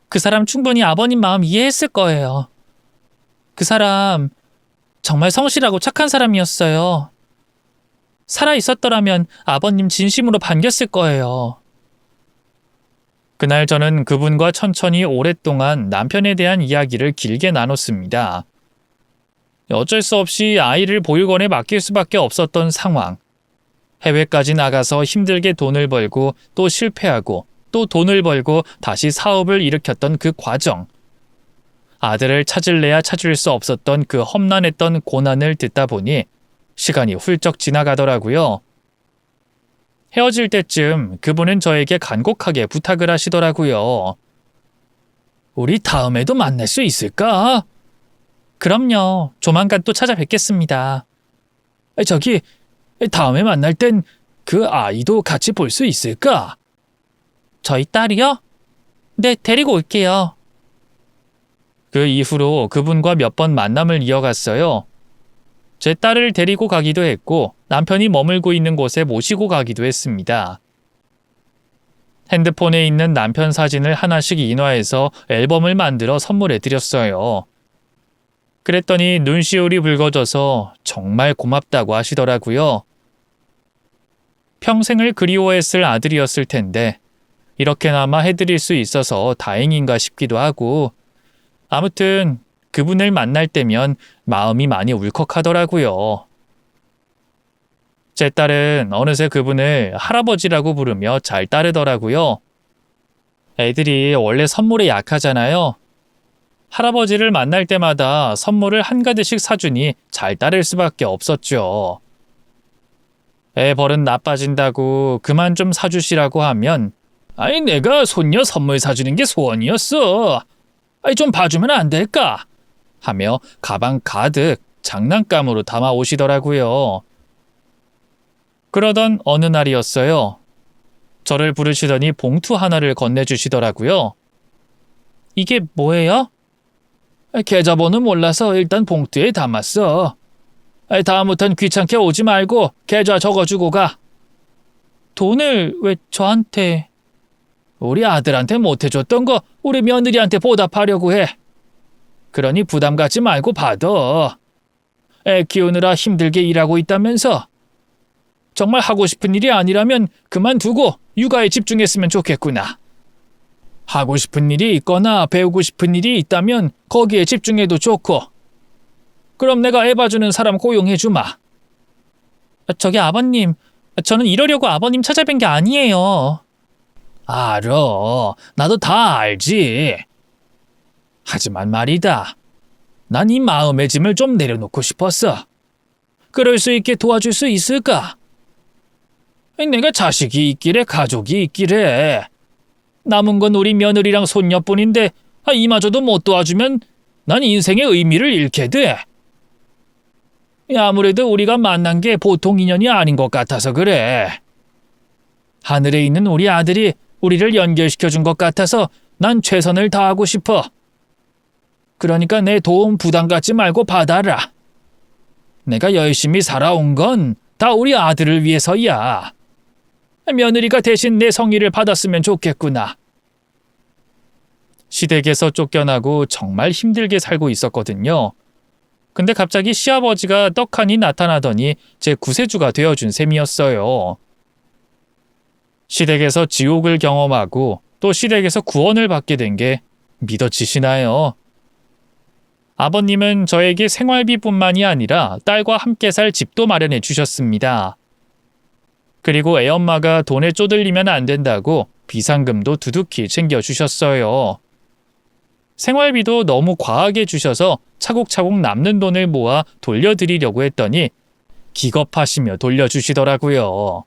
그 사람 충분히 아버님 마음 이해했을 거예요. 그 사람 정말 성실하고 착한 사람이었어요. 살아있었더라면 아버님 진심으로 반겼을 거예요. 그날 저는 그분과 천천히 오랫동안 남편에 대한 이야기를 길게 나눴습니다. 어쩔 수 없이 아이를 보육원에 맡길 수밖에 없었던 상황. 해외까지 나가서 힘들게 돈을 벌고 또 실패하고 또 돈을 벌고 다시 사업을 일으켰던 그 과정. 아들을 찾을래야 찾을 수 없었던 그 험난했던 고난을 듣다 보니 시간이 훌쩍 지나가더라고요. 헤어질 때쯤 그분은 저에게 간곡하게 부탁을 하시더라고요. 우리 다음에도 만날 수 있을까? 그럼요. 조만간 또 찾아뵙겠습니다. 저기, 다음에 만날 땐 그 아이도 같이 볼 수 있을까? 저희 딸이요? 네, 데리고 올게요. 그 이후로 그분과 몇 번 만남을 이어갔어요. 제 딸을 데리고 가기도 했고 남편이 머물고 있는 곳에 모시고 가기도 했습니다. 핸드폰에 있는 남편 사진을 하나씩 인화해서 앨범을 만들어 선물해 드렸어요. 그랬더니 눈시울이 붉어져서 정말 고맙다고 하시더라고요. 평생을 그리워했을 아들이었을 텐데 이렇게나마 해드릴 수 있어서 다행인가 싶기도 하고 아무튼 그분을 만날 때면 마음이 많이 울컥하더라고요. 제 딸은 어느새 그분을 할아버지라고 부르며 잘 따르더라고요. 애들이 원래 선물에 약하잖아요. 할아버지를 만날 때마다 선물을 한가득씩 사주니 잘 따를 수밖에 없었죠. 애 버릇 나빠진다고 그만 좀 사주시라고 하면 아이 내가 손녀 선물 사주는 게 소원이었어. 아이 좀 봐주면 안 될까? 하며 가방 가득 장난감으로 담아 오시더라고요. 그러던 어느 날이었어요. 저를 부르시더니 봉투 하나를 건네주시더라고요. 이게 뭐예요? 계좌번호 몰라서 일단 봉투에 담았어. 다음부턴 귀찮게 오지 말고 계좌 적어주고 가. 돈을 왜 저한테? 우리 아들한테 못해줬던 거 우리 며느리한테 보답하려고 해. 그러니 부담 갖지 말고 받아. 애 키우느라 힘들게 일하고 있다면서. 정말 하고 싶은 일이 아니라면 그만두고 육아에 집중했으면 좋겠구나. 하고 싶은 일이 있거나 배우고 싶은 일이 있다면 거기에 집중해도 좋고. 그럼 내가 애 봐주는 사람 고용해주마. 저기 아버님, 저는 이러려고 아버님 찾아뵌 게 아니에요. 알아. 나도 다 알지. 하지만 말이다. 난 이 마음의 짐을 좀 내려놓고 싶었어. 그럴 수 있게 도와줄 수 있을까? 내가 자식이 있기래 가족이 있기래. 남은 건 우리 며느리랑 손녀뿐인데 이마저도 못 도와주면 난 인생의 의미를 잃게 돼. 아무래도 우리가 만난 게 보통 인연이 아닌 것 같아서 그래. 하늘에 있는 우리 아들이 우리를 연결시켜준 것 같아서 난 최선을 다하고 싶어. 그러니까 내 도움 부담 갖지 말고 받아라. 내가 열심히 살아온 건 다 우리 아들을 위해서야. 며느리가 대신 내 성의를 받았으면 좋겠구나. 시댁에서 쫓겨나고 정말 힘들게 살고 있었거든요. 근데 갑자기 시아버지가 떡하니 나타나더니 제 구세주가 되어준 셈이었어요. 시댁에서 지옥을 경험하고 또 시댁에서 구원을 받게 된 게 믿어지시나요? 아버님은 저에게 생활비뿐만이 아니라 딸과 함께 살 집도 마련해 주셨습니다. 그리고 애엄마가 돈에 쪼들리면 안 된다고 비상금도 두둑히 챙겨주셨어요. 생활비도 너무 과하게 주셔서 차곡차곡 남는 돈을 모아 돌려드리려고 했더니 기겁하시며 돌려주시더라고요.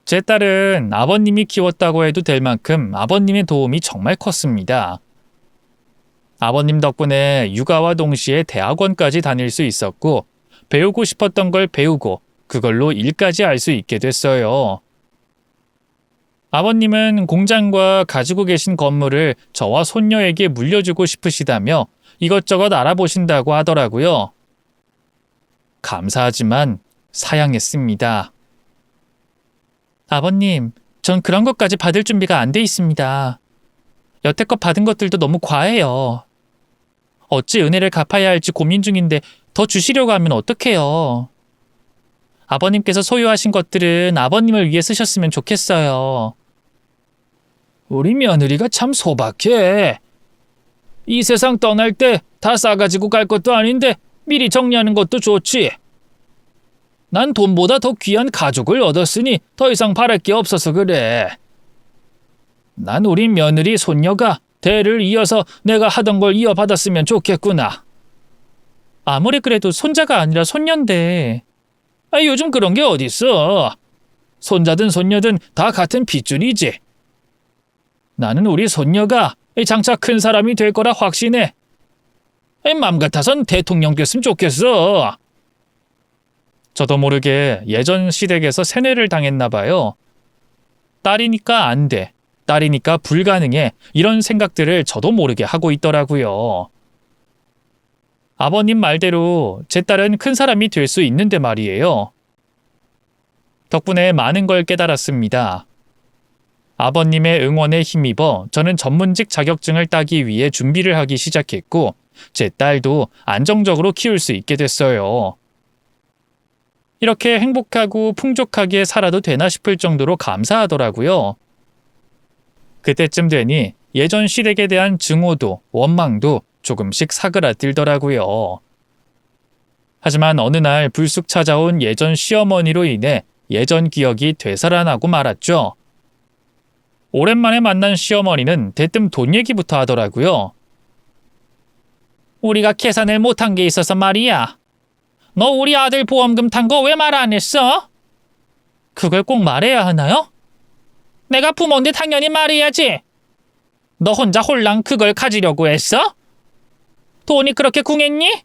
제 딸은 아버님이 키웠다고 해도 될 만큼 아버님의 도움이 정말 컸습니다. 아버님 덕분에 육아와 동시에 대학원까지 다닐 수 있었고 배우고 싶었던 걸 배우고 그걸로 일까지 알 수 있게 됐어요. 아버님은 공장과 가지고 계신 건물을 저와 손녀에게 물려주고 싶으시다며 이것저것 알아보신다고 하더라고요. 감사하지만 사양했습니다. 아버님, 전 그런 것까지 받을 준비가 안 돼 있습니다. 여태껏 받은 것들도 너무 과해요. 어찌 은혜를 갚아야 할지 고민 중인데 더 주시려고 하면 어떡해요. 아버님께서 소유하신 것들은 아버님을 위해 쓰셨으면 좋겠어요. 우리 며느리가 참 소박해. 이 세상 떠날 때 다 싸가지고 갈 것도 아닌데 미리 정리하는 것도 좋지. 난 돈보다 더 귀한 가족을 얻었으니 더 이상 바랄 게 없어서 그래. 난 우리 며느리 손녀가 대를 이어서 내가 하던 걸 이어받았으면 좋겠구나. 아무리 그래도 손자가 아니라 손녀인데. 요즘 그런 게 어딨어. 손자든 손녀든 다 같은 핏줄이지. 나는 우리 손녀가 장차 큰 사람이 될 거라 확신해. 맘 같아선 대통령 됐으면 좋겠어. 저도 모르게 예전 시댁에서 세뇌를 당했나 봐요. 딸이니까 안 돼. 딸이니까 불가능해. 이런 생각들을 저도 모르게 하고 있더라고요. 아버님 말대로 제 딸은 큰 사람이 될 수 있는데 말이에요. 덕분에 많은 걸 깨달았습니다. 아버님의 응원에 힘입어 저는 전문직 자격증을 따기 위해 준비를 하기 시작했고 제 딸도 안정적으로 키울 수 있게 됐어요. 이렇게 행복하고 풍족하게 살아도 되나 싶을 정도로 감사하더라고요. 그때쯤 되니 예전 시댁에 대한 증오도 원망도 조금씩 사그라들더라고요. 하지만 어느 날 불쑥 찾아온 예전 시어머니로 인해 예전 기억이 되살아나고 말았죠. 오랜만에 만난 시어머니는 대뜸 돈 얘기부터 하더라고요. 우리가 계산을 못한 게 있어서 말이야. 너 우리 아들 보험금 탄 거 왜 말 안 했어? 그걸 꼭 말해야 하나요? 내가 부모인데 당연히 말해야지. 너 혼자 홀랑 그걸 가지려고 했어? 돈이 그렇게 궁했니?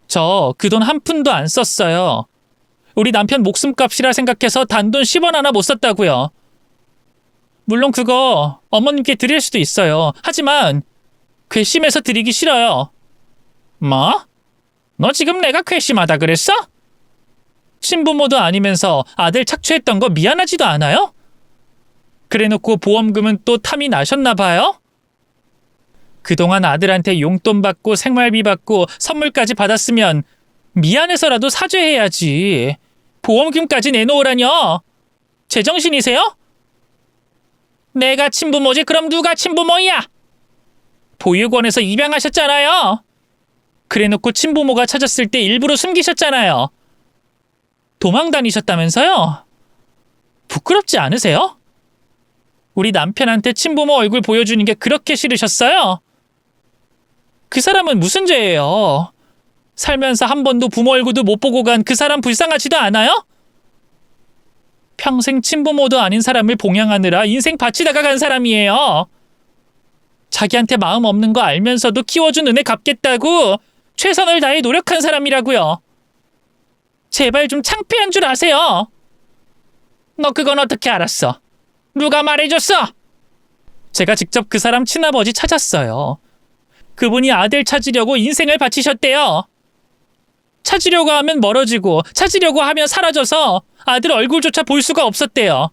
저 그 돈 한 푼도 안 썼어요. 우리 남편 목숨값이라 생각해서 단돈 10원 하나 못 썼다고요. 물론 그거 어머님께 드릴 수도 있어요. 하지만 괘씸해서 드리기 싫어요. 뭐? 너 지금 내가 괘씸하다 그랬어? 신부모도 아니면서 아들 착취했던 거 미안하지도 않아요? 그래놓고 보험금은 또 탐이 나셨나 봐요? 그동안 아들한테 용돈 받고 생활비 받고 선물까지 받았으면 미안해서라도 사죄해야지. 보험금까지 내놓으라뇨. 제정신이세요? 내가 친부모지 그럼 누가 친부모야? 보육원에서 입양하셨잖아요. 그래놓고 친부모가 찾았을 때 일부러 숨기셨잖아요. 도망 다니셨다면서요? 부끄럽지 않으세요? 우리 남편한테 친부모 얼굴 보여주는 게 그렇게 싫으셨어요? 그 사람은 무슨 죄예요? 살면서 한 번도 부모 얼굴도 못 보고 간 그 사람 불쌍하지도 않아요? 평생 친부모도 아닌 사람을 봉양하느라 인생 바치다가 간 사람이에요. 자기한테 마음 없는 거 알면서도 키워준 은혜 갚겠다고 최선을 다해 노력한 사람이라고요. 제발 좀 창피한 줄 아세요. 너 그건 어떻게 알았어? 누가 말해줬어? 제가 직접 그 사람 친아버지 찾았어요. 그분이 아들 찾으려고 인생을 바치셨대요. 찾으려고 하면 멀어지고 찾으려고 하면 사라져서 아들 얼굴조차 볼 수가 없었대요.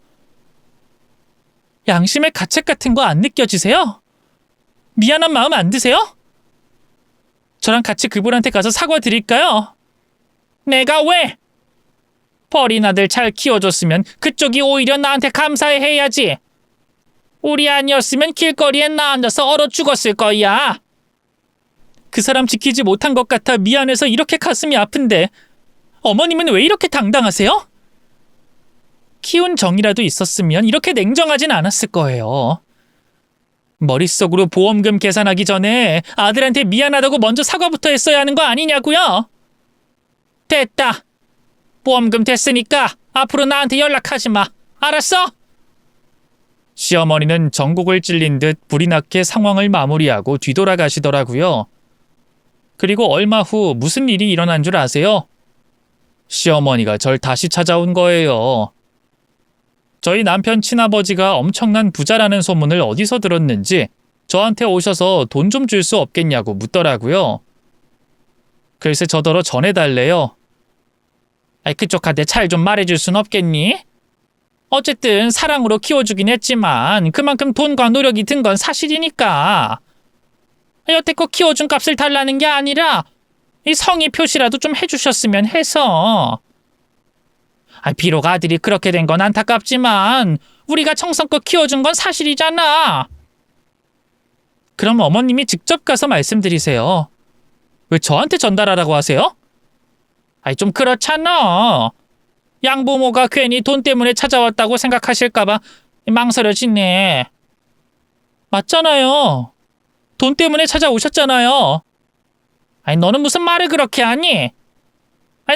양심의 가책 같은 거 안 느껴지세요? 미안한 마음 안 드세요? 저랑 같이 그분한테 가서 사과드릴까요? 내가 왜? 버린 아들 잘 키워줬으면 그쪽이 오히려 나한테 감사해야지. 우리 아니었으면 길거리에 나 앉아서 얼어 죽었을 거야. 그 사람 지키지 못한 것 같아 미안해서 이렇게 가슴이 아픈데 어머님은 왜 이렇게 당당하세요? 키운 정이라도 있었으면 이렇게 냉정하진 않았을 거예요. 머릿속으로 보험금 계산하기 전에 아들한테 미안하다고 먼저 사과부터 했어야 하는 거 아니냐고요? 됐다. 보험금 됐으니까 앞으로 나한테 연락하지 마. 알았어? 시어머니는 전곡을 찔린 듯 불이 나게 상황을 마무리하고 뒤돌아가시더라고요. 그리고 얼마 후 무슨 일이 일어난 줄 아세요? 시어머니가 절 다시 찾아온 거예요. 저희 남편 친아버지가 엄청난 부자라는 소문을 어디서 들었는지 저한테 오셔서 돈 좀 줄 수 없겠냐고 묻더라고요. 글쎄 저더러 전해달래요. 그쪽한테 잘 좀 말해줄 순 없겠니? 어쨌든 사랑으로 키워주긴 했지만 그만큼 돈과 노력이 든 건 사실이니까. 여태껏 키워준 값을 달라는 게 아니라 이 성의 표시라도 좀 해주셨으면 해서. 비록 아들이 그렇게 된 건 안타깝지만 우리가 정성껏 키워준 건 사실이잖아. 그럼 어머님이 직접 가서 말씀드리세요. 왜 저한테 전달하라고 하세요? 좀 그렇잖아. 양부모가 괜히 돈 때문에 찾아왔다고 생각하실까봐 망설여지네. 맞잖아요. 돈 때문에 찾아오셨잖아요. 너는 무슨 말을 그렇게 하니?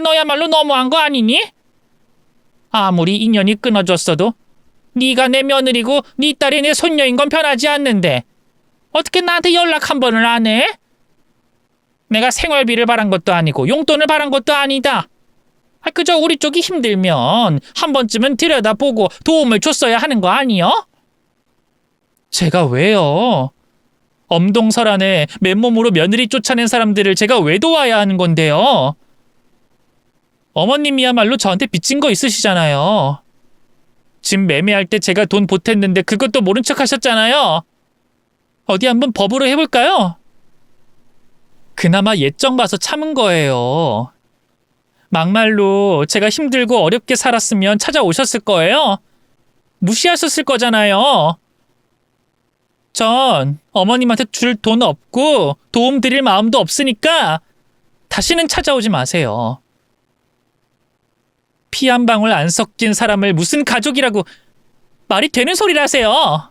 너야말로 너무한 거 아니니? 아무리 인연이 끊어졌어도 네가 내 며느리고 네 딸이 내 손녀인 건 변하지 않는데 어떻게 나한테 연락 한 번을 안 해? 내가 생활비를 바란 것도 아니고 용돈을 바란 것도 아니다. 그저 우리 쪽이 힘들면 한 번쯤은 들여다보고 도움을 줬어야 하는 거 아니요? 제가 왜요? 엄동설안에 맨몸으로 며느리 쫓아낸 사람들을 제가 왜 도와야 하는 건데요? 어머님이야말로 저한테 빚진 거 있으시잖아요. 집 매매할 때 제가 돈 보탰는데 그것도 모른 척 하셨잖아요. 어디 한번 법으로 해볼까요? 그나마 예정 봐서 참은 거예요. 막말로 제가 힘들고 어렵게 살았으면 찾아오셨을 거예요. 무시하셨을 거잖아요. 전 어머님한테 줄 돈 없고 도움 드릴 마음도 없으니까 다시는 찾아오지 마세요. 피 한 방울 안 섞인 사람을 무슨 가족이라고 말이 되는 소리를 하세요.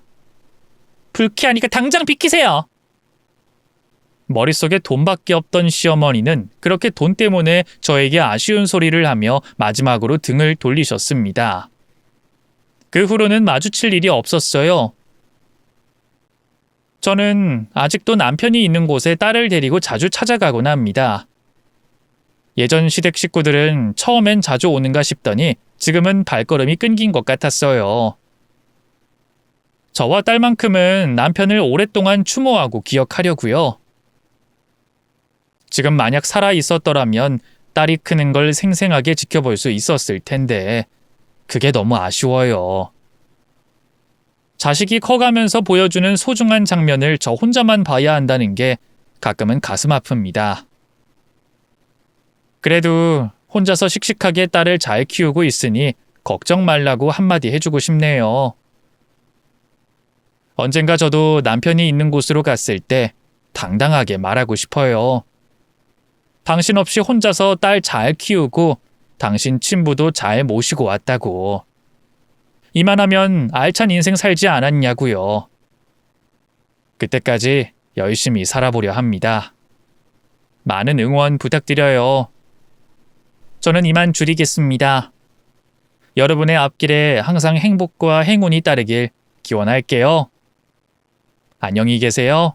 불쾌하니까 당장 비키세요. 머릿속에 돈밖에 없던 시어머니는 그렇게 돈 때문에 저에게 아쉬운 소리를 하며 마지막으로 등을 돌리셨습니다. 그 후로는 마주칠 일이 없었어요. 저는 아직도 남편이 있는 곳에 딸을 데리고 자주 찾아가곤 합니다. 예전 시댁 식구들은 처음엔 자주 오는가 싶더니 지금은 발걸음이 끊긴 것 같았어요. 저와 딸만큼은 남편을 오랫동안 추모하고 기억하려고요. 지금 만약 살아 있었더라면 딸이 크는 걸 생생하게 지켜볼 수 있었을 텐데 그게 너무 아쉬워요. 자식이 커가면서 보여주는 소중한 장면을 저 혼자만 봐야 한다는 게 가끔은 가슴 아픕니다. 그래도 혼자서 씩씩하게 딸을 잘 키우고 있으니 걱정 말라고 한마디 해주고 싶네요. 언젠가 저도 남편이 있는 곳으로 갔을 때 당당하게 말하고 싶어요. 당신 없이 혼자서 딸 잘 키우고 당신 친부도 잘 모시고 왔다고. 이만하면 알찬 인생 살지 않았냐고요. 그때까지 열심히 살아보려 합니다. 많은 응원 부탁드려요. 저는 이만 줄이겠습니다. 여러분의 앞길에 항상 행복과 행운이 따르길 기원할게요. 안녕히 계세요.